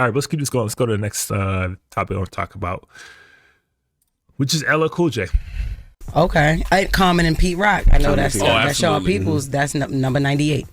All right, let's keep this going. Let's go to the next topic I want to talk about, which is LL Cool J. Okay. Common and Pete Rock. I know that's Shawn absolutely. Peoples. That's number 98.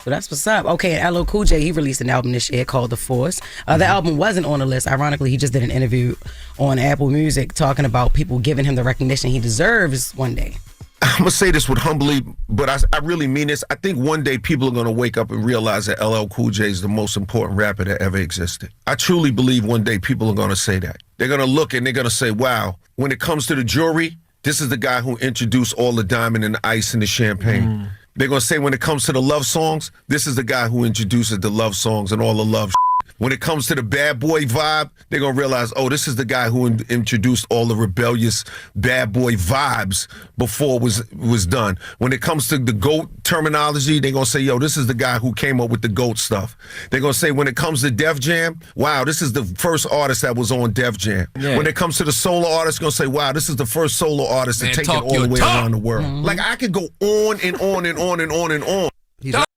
So that's what's up. Okay, and LL Cool J, he released an album this year called The Force. The album wasn't on the list. Ironically, he just did an interview on Apple Music talking about people giving him the recognition he deserves one day. I'm going to say this with humbly, but I really mean this. I think one day people are going to wake up and realize that LL Cool J is the most important rapper that ever existed. I truly believe one day people are going to say that. They're going to look and they're going to say, wow, when it comes to the jewelry, this is the guy who introduced all the diamond and the ice and the champagne. They're going to say when it comes to the love songs, this is the guy who introduces the love songs and all the love. When it comes to the bad boy vibe, they're going to realize, oh, this is the guy who introduced all the rebellious bad boy vibes before it was done. When it comes to the GOAT terminology, they're going to say, yo, this is the guy who came up with the GOAT stuff. They're going to say when it comes to Def Jam, wow, this is the first artist that was on Def Jam. Yeah. When it comes to the solo artist, going to say, wow, this is the first solo artist to take it all the way around the world. Like, I could go on and on and on and on and on.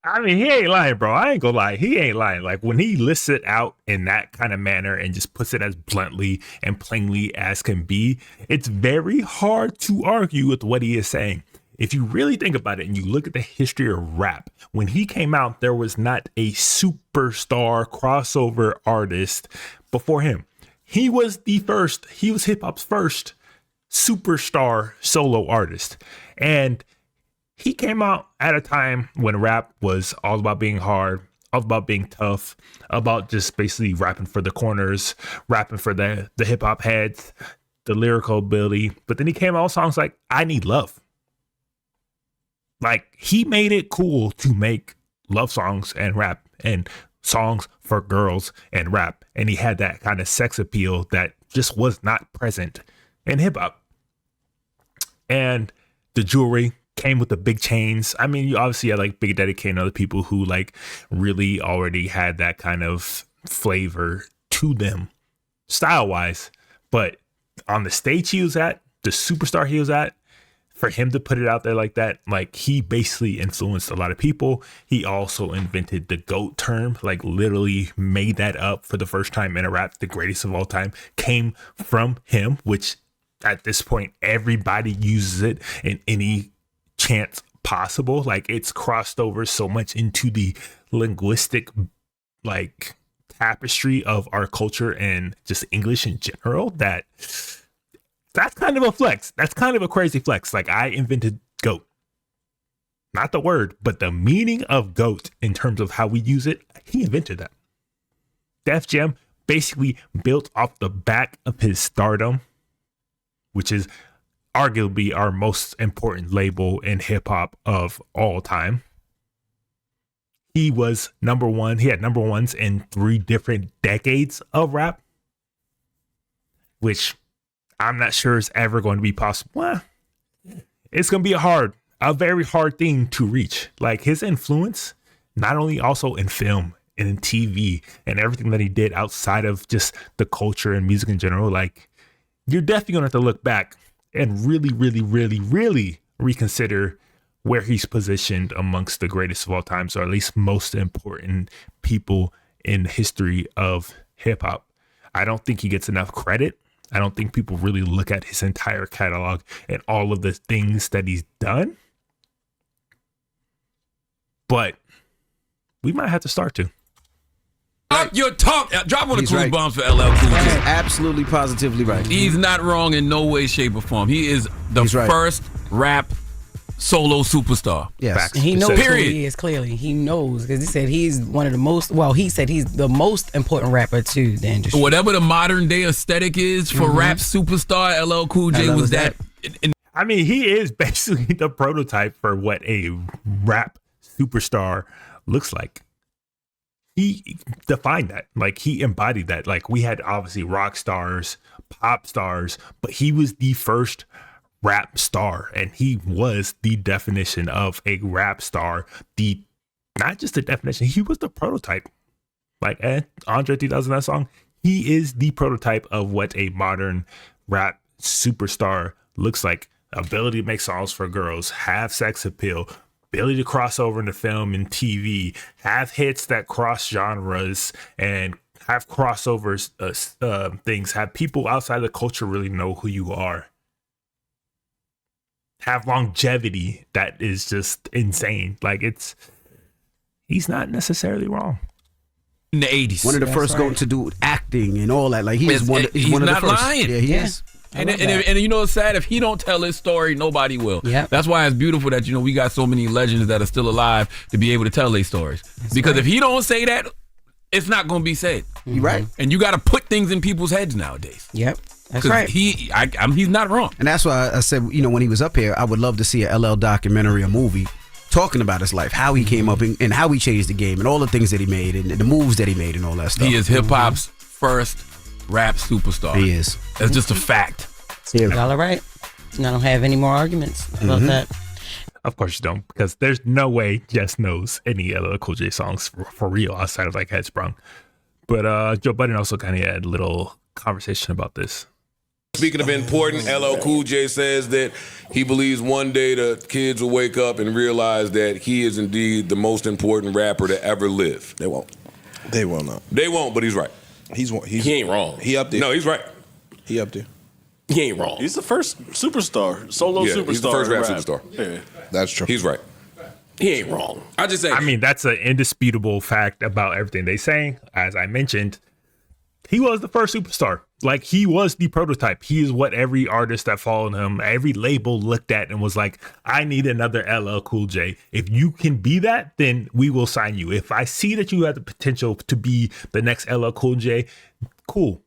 I mean, he ain't lying, bro. I ain't gonna lie. He ain't lying. Like, when he lists it out in that kind of manner and just puts it as bluntly and plainly as can be, it's very hard to argue with what he is saying. If you really think about it and you look at the history of rap, when he came out, there was not a superstar crossover artist before him. He was the first. He was hip hop's first superstar solo artist. And he came out at a time when rap was all about being hard, all about being tough, about just basically rapping for the corners, rapping for the hip hop heads, the lyrical ability. But then he came out with songs like I Need Love. Like, he made it cool to make love songs and rap and songs for girls and rap. And he had that kind of sex appeal that just was not present in hip hop. And the jewelry came with the big chains. I mean, you obviously had like Big Daddy Kane and other people who like really already had that kind of flavor to them style wise. But on the stage he was at, the superstar he was at, for him to put it out there like that, like, he basically influenced a lot of people. He also invented the GOAT term, like literally made that up for the first time in a rap. The greatest of all time came from him, which at this point, everybody uses it in any chance possible. Like, it's crossed over so much into the linguistic like tapestry of our culture and just English in general that that's kind of a flex. That's kind of a crazy flex. Like, I invented GOAT, not the word, but the meaning of GOAT in terms of how we use it. He invented that. Def Jam basically built off the back of his stardom, which is arguably our most important label in hip hop of all time. He was number one. He had number ones in 3 different decades of rap, which I'm not sure is ever going to be possible. Well, it's going to be a very hard thing to reach. Like, his influence, not only also in film and in TV and everything that he did outside of just the culture and music in general, like, you're definitely going to have to look back and really, really, really, really reconsider where he's positioned amongst the greatest of all time, or at least most important people in the history of hip hop. I don't think he gets enough credit. I don't think people really look at his entire catalog and all of the things that he's done. But we might have to start to. Drop one of the cool bombs for LL Cool J. He's absolutely positively right. He's not wrong in no way, shape, or form. He is the first rap solo superstar. Yes. And he knows who he is, clearly. He knows, because he said he's one of the most, he said he's the most important rapper to the industry. Whatever the modern day aesthetic is for rap superstar, LL Cool J was that. I mean, he is basically the prototype for what a rap superstar looks like. He defined that. Like, he embodied that. Like, we had obviously rock stars, pop stars, but he was the first rap star, and he was the definition of a rap star. Not just the definition, he was the prototype. Like, Andre 3000, that song, he is the prototype of what a modern rap superstar looks like. Ability to make songs for girls, have sex appeal, ability to cross over into film and TV, have hits that cross genres, and have crossovers, things, have people outside the culture really know who you are, have longevity that is just insane. Like he's not necessarily wrong. In the 80s. One of the first going to do acting and all that. Like he's one of the first. Lying. Yeah, he is. And you know what's sad? If he don't tell his story, nobody will. Yep. That's why it's beautiful that, we got so many legends that are still alive to be able to tell their stories. Because if he don't say that, it's not going to be said. You're right. And you got to put things in people's heads nowadays. Yep. That's right. He's not wrong. And that's why I said, when he was up here, I would love to see a LL documentary, a movie, talking about his life, how he came up and how he changed the game and all the things that he made and the moves that he made and all that stuff. He is hip-hop's first rap superstar. He is. That's just a fact. Y'all are right. I don't have any more arguments about that. Of course you don't, because there's no way Jess knows any LL Cool J songs for real outside of like Headsprung. But Joe Budden also kind of had a little conversation about this. Speaking of important, LL Cool J says that he believes one day the kids will wake up and realize that he is indeed the most important rapper to ever live. They won't. They will not. They won't, but he's right. He ain't wrong. He up there. No, he's right. He up there. He ain't wrong. He's the first superstar, solo superstar. He's the first rap rap. superstar. Yeah. That's true. He's right. He ain't wrong. I just say. I mean, that's an indisputable fact about everything they saying. As I mentioned, he was the first superstar. Like, he was the prototype. He is what every artist that followed him, every label looked at and was like, I need another LL Cool J. If you can be that, then we will sign you. If I see that you have the potential to be the next LL Cool J, cool,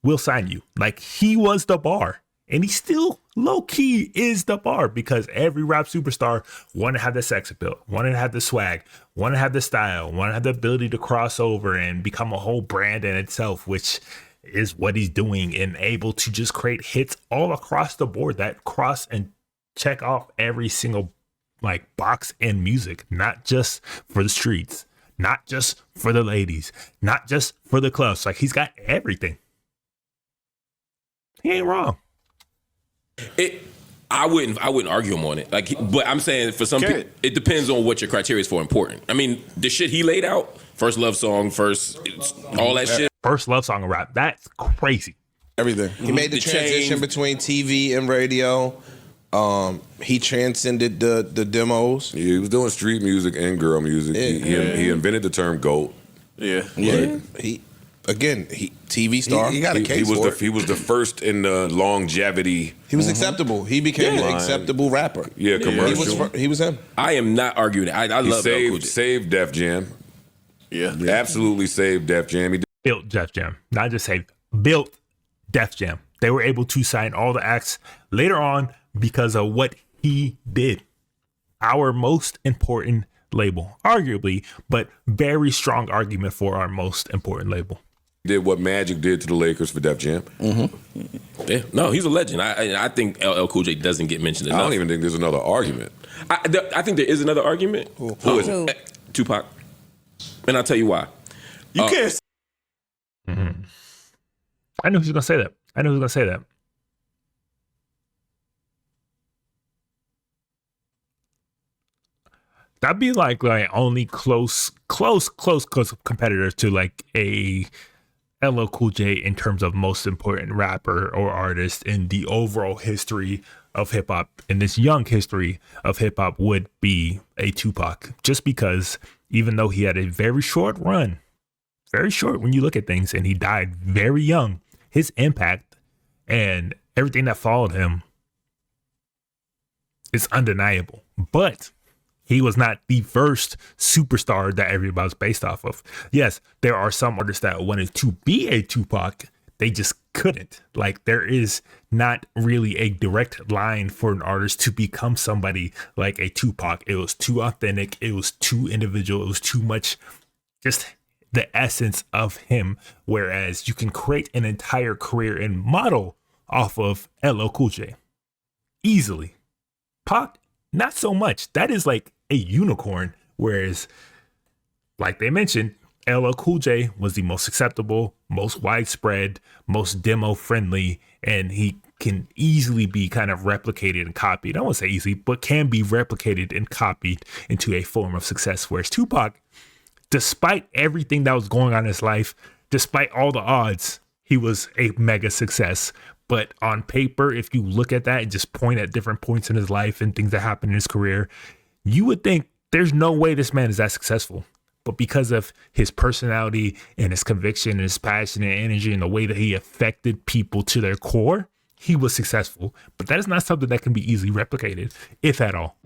we'll sign you. Like, he was the bar. And he still low-key is the bar, because every rap superstar wanted to have the sex appeal, wanted to have the swag, wanted to have the style, wanted to have the ability to cross over and become a whole brand in itself, which is what he's doing, and able to just create hits all across the board that cross and check off every single like box in music, not just for the streets, not just for the ladies, not just for the clubs. Like, he's got everything. He ain't wrong. I wouldn't argue him on it. But I'm saying for some people, it depends on what your criteria is for important. I mean, the shit he laid out, first love song, all that shit. First love song of rap, that's crazy. Everything. He made the transition between TV and radio. He transcended the demos. Yeah, he was doing street music and girl music. Yeah. He invented the term GOAT. Yeah. He TV star. He got a case for it. He was the first in the longevity. He was acceptable. He became an acceptable rapper. Yeah, commercial. He was him. I am not arguing it. I love that. Saved Def Jam. Yeah. Absolutely saved Def Jam. He Built Def Jam, not just saved, built Def Jam. They were able to sign all the acts later on because of what he did. Our most important label, arguably, but very strong argument for our most important label. did what Magic did to the Lakers for Def Jam. Mm-hmm. Yeah, no, he's a legend. I think LL Cool J doesn't get mentioned enough. I don't even think there's another argument. I think there is another argument. Who is it? Tupac. And I'll tell you why. You can't. Mm-hmm. I knew he was going to say that. That'd be like only close competitors to like a LL Cool J in terms of most important rapper or artist in the overall history of hip hop. In this young history of hip hop would be a Tupac, just because even though he had a very short run, very short when you look at things, and he died very young, his impact and everything that followed him is undeniable. But he was not the first superstar that everybody's based off of. Yes, there are some artists that wanted to be a Tupac. They just couldn't. Like, there is not really a direct line for an artist to become somebody like a Tupac. It was too authentic. It was too individual. It was too much just the essence of him. Whereas you can create an entire career and model off of LL Cool J easily. Pac, not so much. That is like a unicorn. Whereas, like they mentioned, LL Cool J was the most acceptable, most widespread, most demo friendly, and he can easily be kind of replicated and copied. I won't say easy, but can be replicated and copied into a form of success. Whereas Tupac, despite everything that was going on in his life, despite all the odds, he was a mega success. But on paper, if you look at that and just point at different points in his life and things that happened in his career, you would think there's no way this man is that successful. But because of his personality and his conviction and his passion and energy and the way that he affected people to their core, he was successful. But that is not something that can be easily replicated, if at all.